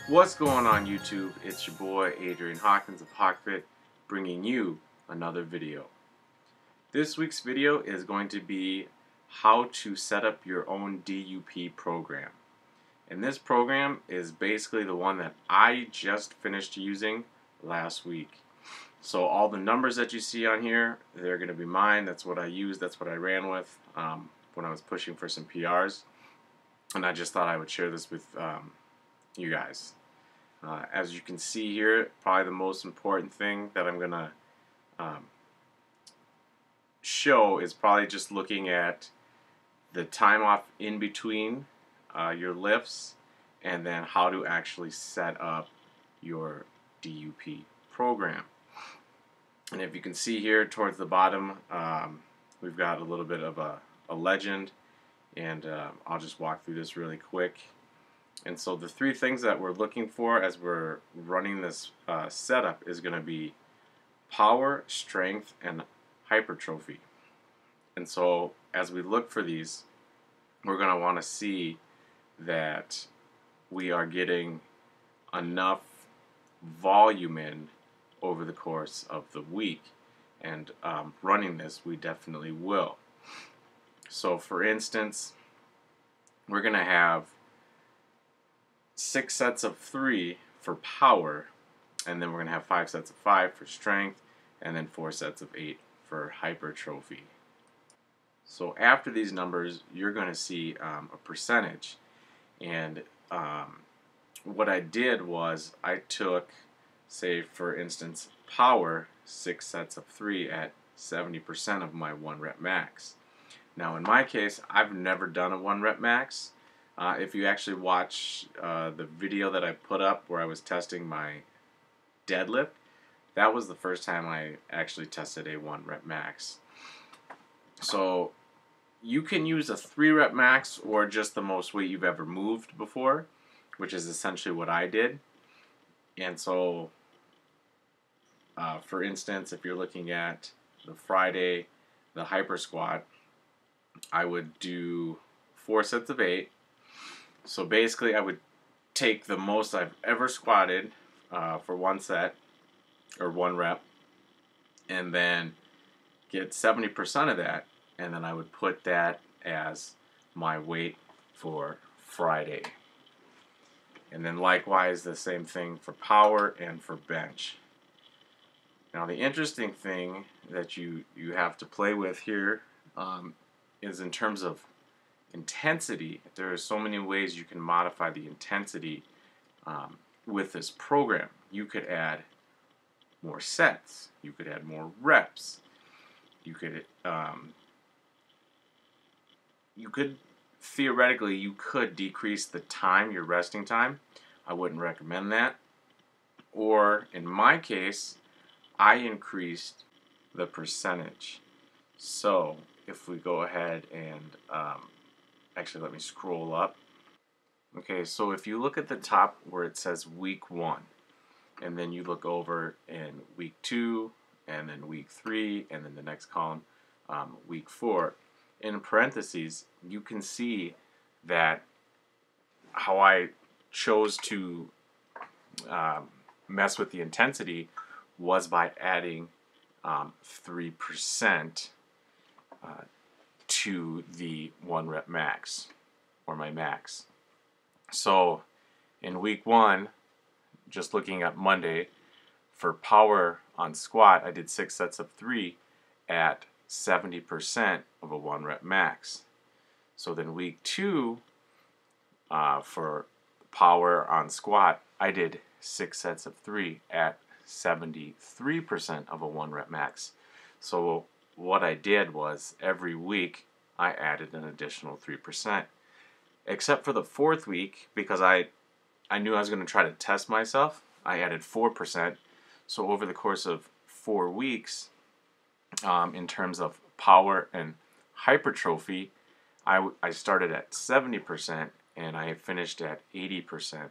What's going on YouTube? It's your boy Adrian Hawkins of HawkFit bringing you another video. This week's video is going to be how to set up your own DUP program. And this program is basically the one that I just finished using last week. So all the numbers that you see on here, they're going to be mine. That's what I used. That's what I ran with when I was pushing for some PRs. And I just thought I would share this with you guys. As you can see here, probably the most important thing that I'm going to show is probably just looking at the time off in between your lifts and then how to actually set up your DUP program. And if you can see here towards the bottom, we've got a little bit of a legend, and I'll just walk through this really quick. And so the three things that we're looking for as we're running this setup is going to be power, strength, and hypertrophy. And so as we look for these, we're going to want to see that we are getting enough volume in over the course of the week. And running this, we definitely will. So for instance, we're going to have 6 sets of 3 for power, and then we're going to have 5 sets of 5 for strength, and then 4 sets of 8 for hypertrophy. So after these numbers, you're going to see a percentage. And what I did was I took, say for instance, power, 6 sets of 3 at 70% of my 1 rep max. Now in my case, I've never done a 1 rep max. If you actually watch the video that I put up where I was testing my deadlift, that was the first time I actually tested a 1 rep max. So you can use a 3 rep max or just the most weight you've ever moved before, which is essentially what I did. And so for instance, if you're looking at the Friday, the hyper squat, I would do 4 sets of 8. So basically I would take the most I've ever squatted for 1 set or 1 rep, and then get 70% of that, and then I would put that as my weight for Friday. And then likewise the same thing for power and for bench. Now the interesting thing that you have to play with here is in terms of intensity. There are so many ways you can modify the intensity with this program. You could add more sets. You could add more reps. You could theoretically you could decrease the time, your resting time. I wouldn't recommend that. Or in my case, I increased the percentage. So if we go ahead and actually, let me scroll up. Okay, so if you look at the top where it says week 1, and then you look over in week 2, and then week 3, and then the next column, week 4, in parentheses, you can see that how I chose to mess with the intensity was by adding 3% to the 1 rep max, or my max. So in week 1, just looking at Monday, for power on squat, I did 6 sets of 3 at 70% of a 1 rep max. So then week 2, for power on squat, I did 6 sets of 3 at 73% of a 1 rep max. So what I did was every week I added an additional 3%. Except for the 4th week, because I knew I was going to try to test myself, I added 4%. So over the course of 4 weeks, in terms of power and hypertrophy, I started at 70% and I finished at 80%.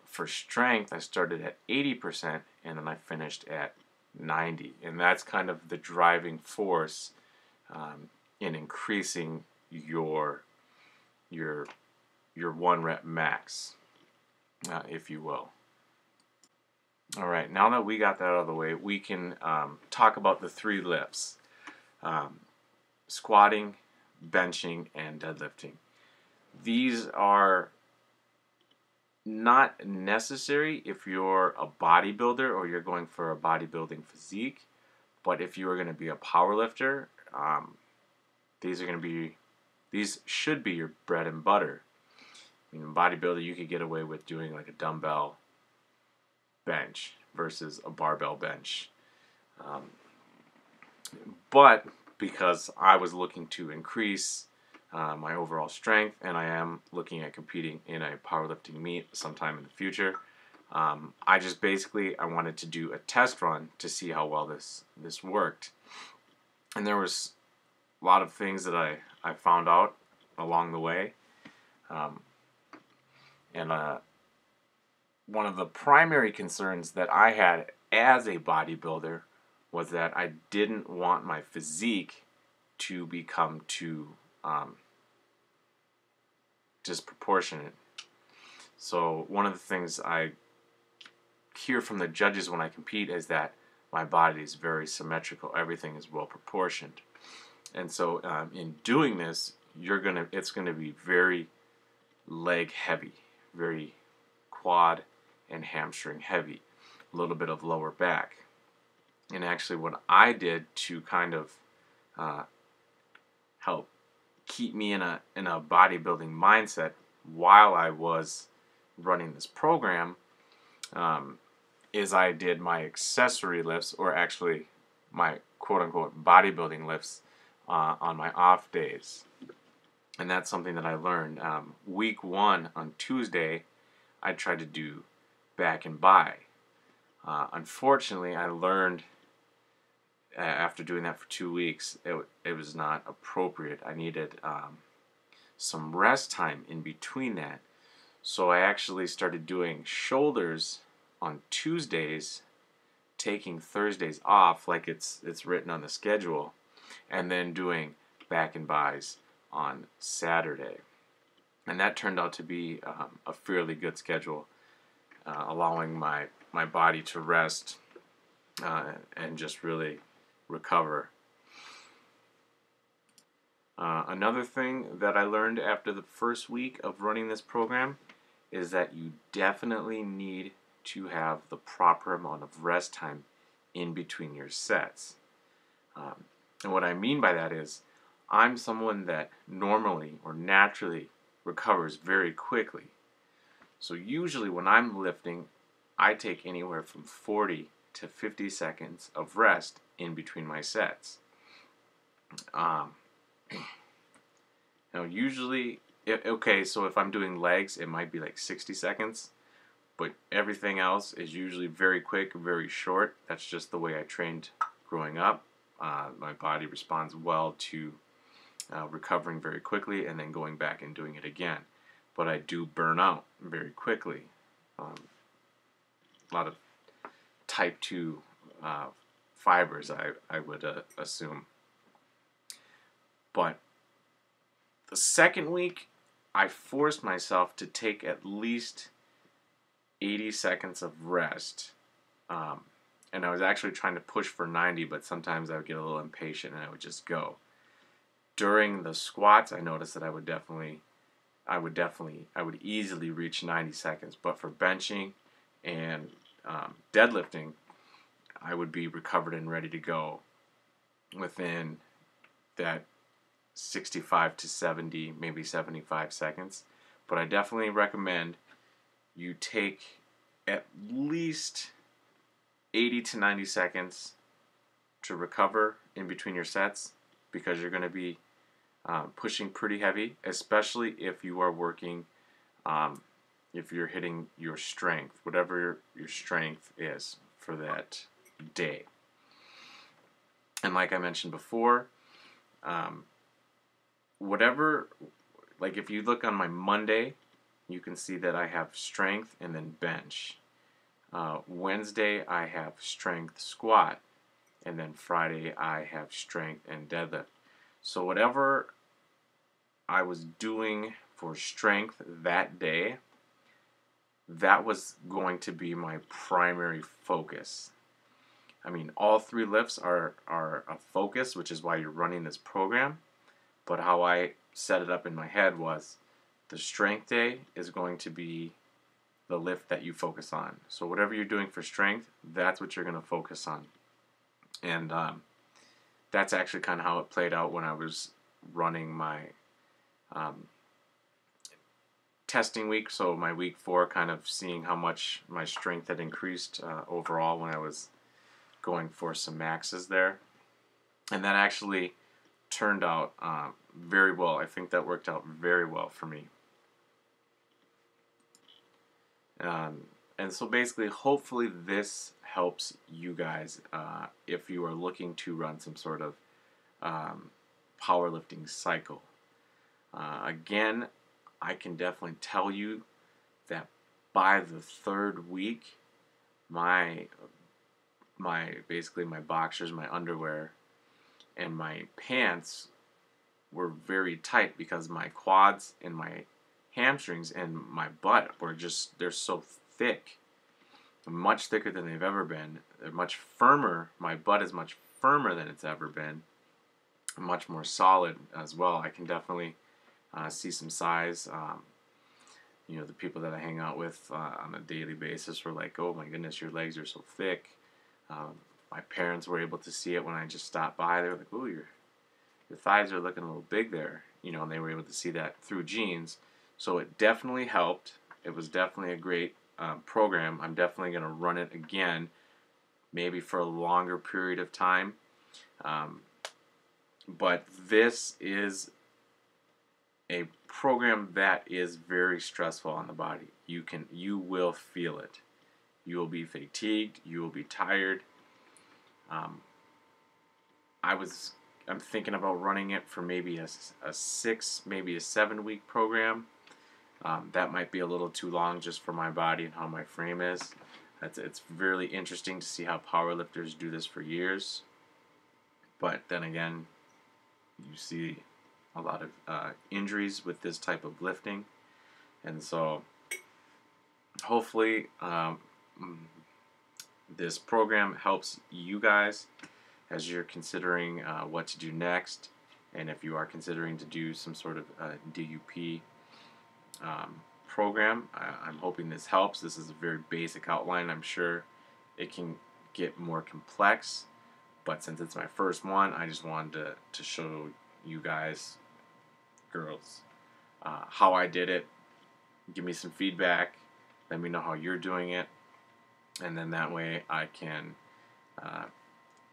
For strength, I started at 80% and then I finished at 90%. And that's kind of the driving force in increasing your 1 rep max. if you will. All right, now that we got that out of the way, we can talk about the 3 lifts: squatting, benching, and deadlifting. These are not necessary if you're a bodybuilder or you're going for a bodybuilding physique, but if you are going to be a power lifter, these should be your bread and butter. I mean, in bodybuilder, you could get away with doing like a dumbbell bench versus a barbell bench. But because I was looking to increase my overall strength, and I am looking at competing in a powerlifting meet sometime in the future, I just basically I wanted to do a test run to see how well this worked. And there was a lot of things that I found out along the way. And one of the primary concerns that I had as a bodybuilder was that I didn't want my physique to become too disproportionate. So one of the things I hear from the judges when I compete is that my body is very symmetrical. Everything is well proportioned. And so in doing this, it's gonna be very leg heavy, very quad and hamstring heavy, a little bit of lower back. And actually what I did to kind of help keep me in a bodybuilding mindset while I was running this program is I did my accessory lifts, or actually my quote-unquote bodybuilding lifts on my off days. And that's something that I learned. Week 1 on Tuesday, I tried to do back and bi. Unfortunately, I learned after doing that for 2 weeks, it was not appropriate. I needed some rest time in between that. So I actually started doing shoulders on Tuesdays, taking Thursdays off like it's written on the schedule, and then doing back and bis on Saturday. And that turned out to be a fairly good schedule, allowing my body to rest and just really recover. Another thing that I learned after the first week of running this program is that you definitely need to have the proper amount of rest time in between your sets. And what I mean by that is I'm someone that normally or naturally recovers very quickly. So usually when I'm lifting, I take anywhere from 40 to 50 seconds of rest in between my sets. Now usually, so if I'm doing legs, it might be like 60 seconds, but everything else is usually very quick, very short. That's just the way I trained growing up. My body responds well to recovering very quickly and then going back and doing it again. But I do burn out very quickly. A lot of type 2 fibers, I would assume. But the second week, I forced myself to take at least 80 seconds of rest. And I was actually trying to push for 90, but sometimes I would get a little impatient and I would just go. During the squats, I noticed that I would easily reach 90 seconds. But for benching and deadlifting, I would be recovered and ready to go within that 65 to 70, maybe 75 seconds. But I definitely recommend you take at least 80 to 90 seconds to recover in between your sets, because you're going to be pushing pretty heavy, especially if you are working, if you're hitting your strength, whatever your strength is for that day. And like I mentioned before, if you look on my Monday, you can see that I have strength and then bench. Wednesday, I have strength squat, and then Friday, I have strength and deadlift. So whatever I was doing for strength that day, that was going to be my primary focus. I mean, all 3 lifts are a focus, which is why you're running this program. But how I set it up in my head was the strength day is going to be the lift that you focus on. So whatever you're doing for strength, that's what you're going to focus on. And that's actually kind of how it played out when I was running my testing week. So my week 4, kind of seeing how much my strength had increased overall when I was going for some maxes there. And that actually turned out very well. I think that worked out very well for me. And so basically, hopefully this helps you guys if you are looking to run some sort of powerlifting cycle. Again, I can definitely tell you that by the 3rd week, basically my boxers, my underwear, and my pants were very tight because my quads and my hamstrings and my butt were they're so thick, much thicker than they've ever been. They're much firmer. My butt is much firmer than it's ever been, much more solid as well. I can definitely see some size. You know, the people that I hang out with on a daily basis were like, oh my goodness, your legs are so thick. My parents were able to see it when I just stopped by. They were like, oh, your thighs are looking a little big there. You know, and they were able to see that through jeans. So it definitely helped. It was definitely a great program. I'm definitely going to run it again, maybe for a longer period of time. But this is a program that is very stressful on the body. You will feel it. You will be fatigued. You will be tired. I'm thinking about running it for maybe a 6, maybe a 7-week program. That might be a little too long just for my body and how my frame is. It's really interesting to see how powerlifters do this for years. But then again, you see a lot of injuries with this type of lifting. And so hopefully this program helps you guys as you're considering what to do next, and if you are considering to do some sort of DUP program. I'm hoping this helps. This is a very basic outline. I'm sure it can get more complex, but since it's my first one, I just wanted to show you guys, girls, how I did it. Give me some feedback. Let me know how you're doing it, and then that way I can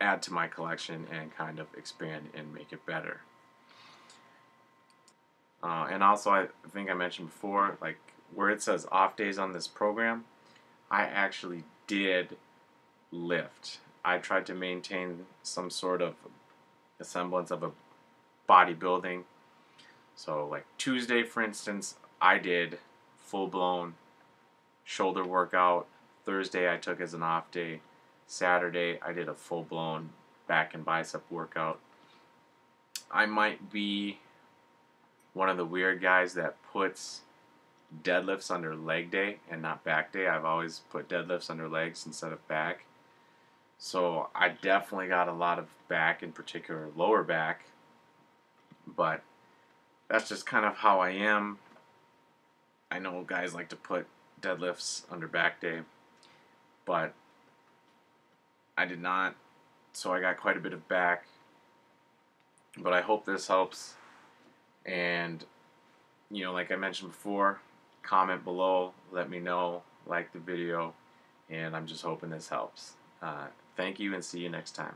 add to my collection and kind of expand and make it better. And also, I think I mentioned before, like where it says off days on this program, I actually did lift. I tried to maintain some sort of a semblance of a bodybuilding. So like Tuesday, for instance, I did full-blown shoulder workout. Thursday I took as an off day. Saturday I did a full-blown back and bicep workout. I might be one of the weird guys that puts deadlifts under leg day and not back day. I've always put deadlifts under legs instead of back. So I definitely got a lot of back, in particular lower back, but that's just kind of how I am. I know guys like to put deadlifts under back day, but I did not, so I got quite a bit of back. But I hope this helps, and you know, like I mentioned before, comment below, let me know, like the video, and I'm just hoping this helps. Thank you, and see you next time.